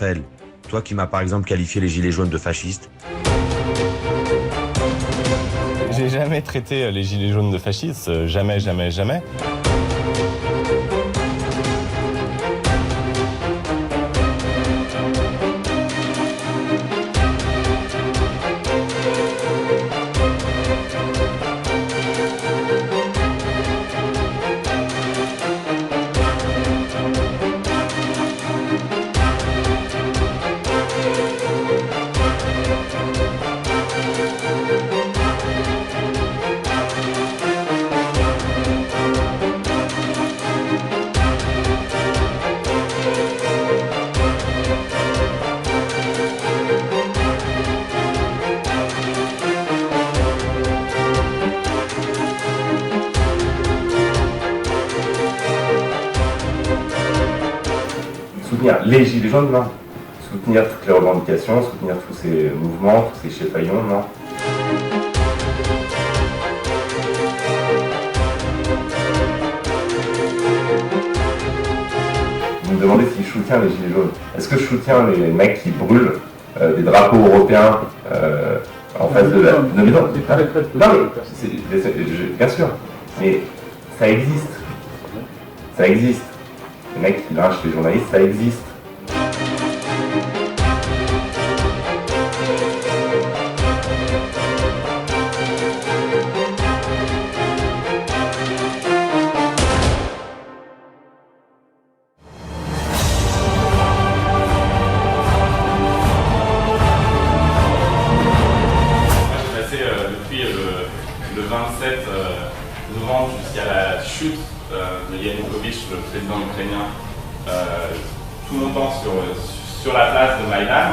Raphaël, toi qui m'as par exemple qualifié les gilets jaunes de fascistes. J'ai jamais traité les gilets jaunes de fascistes, jamais, jamais, jamais. Soutenir les gilets jaunes, non. Soutenir toutes les revendications, soutenir tous ces mouvements, tous ces cheffaillons, non. Vous me demandez si je soutiens les gilets jaunes. Est-ce que je soutiens les mecs qui brûlent des drapeaux européens en face de la... Non, mais non, bien sûr, mais ça existe. Ça existe. Les mecs qui lynchent les journalistes, ça existe. Depuis le 27 novembre jusqu'à la chute de Yanukovych, le président ukrainien, tout mon temps sur la place de Maïdan.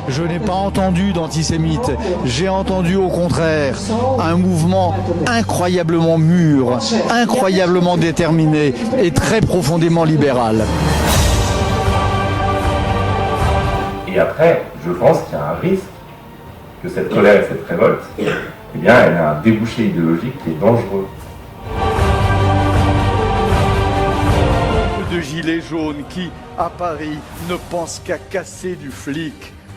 Je n'ai pas entendu d'antisémites, j'ai entendu au contraire un mouvement incroyablement mûr, incroyablement déterminé et très profondément libéral. Et après, je pense qu'il y a un risque que cette colère et cette révolte, eh bien, elle a un débouché idéologique qui est dangereux. de gilets jaunes qui, à Paris, ne pensent qu'à casser du flic,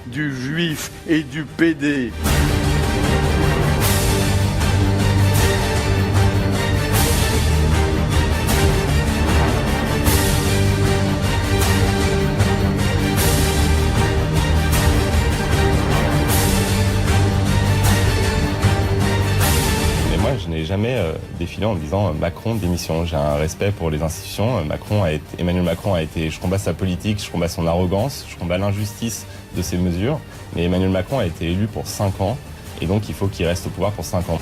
du juif et du PD. Je n'ai jamais défilé en me disant Macron démission. J'ai un respect pour les institutions. Emmanuel Macron a été, je combats sa politique, je combats son arrogance, je combats l'injustice de ses mesures. Mais Emmanuel Macron a été élu pour 5 ans et donc il faut qu'il reste au pouvoir pour 5 ans.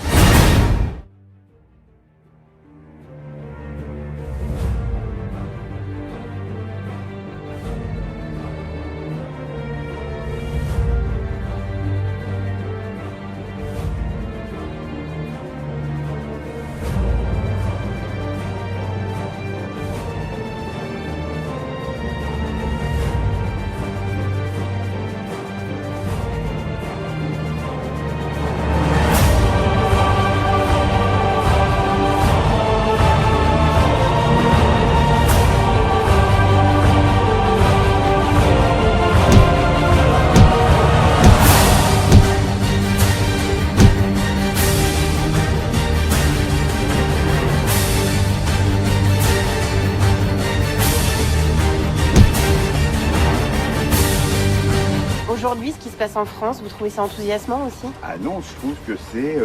Aujourd'hui, ce qui se passe en France, vous trouvez ça enthousiasmant aussi? Ah non, je trouve que c'est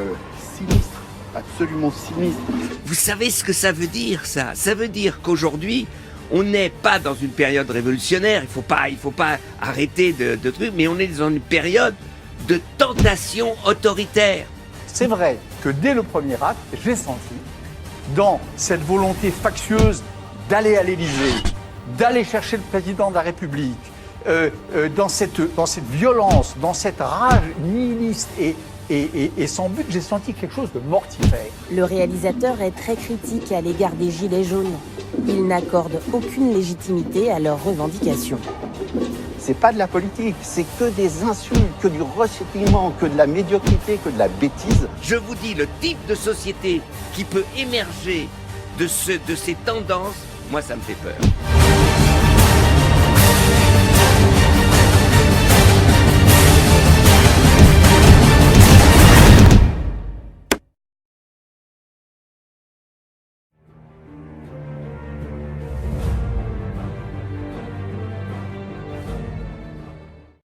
sinistre, absolument sinistre. Vous savez ce que ça veut dire, ça? Ça veut dire qu'aujourd'hui, on n'est pas dans une période révolutionnaire, il faut pas arrêter de trucs, mais on est dans une période de tentation autoritaire. C'est vrai que dès le premier acte, j'ai senti, dans cette volonté factieuse d'aller à l'Élysée, d'aller chercher le président de la République, dans cette violence, dans cette rage nihiliste et sans but, j'ai senti quelque chose de mortifère. Le réalisateur est très critique à l'égard des Gilets jaunes. Il n'accorde aucune légitimité à leurs revendications. C'est pas de la politique, c'est que des insultes, que du recyclement, que de la médiocrité, que de la bêtise. Je vous dis, le type de société qui peut émerger de ces tendances, moi ça me fait peur.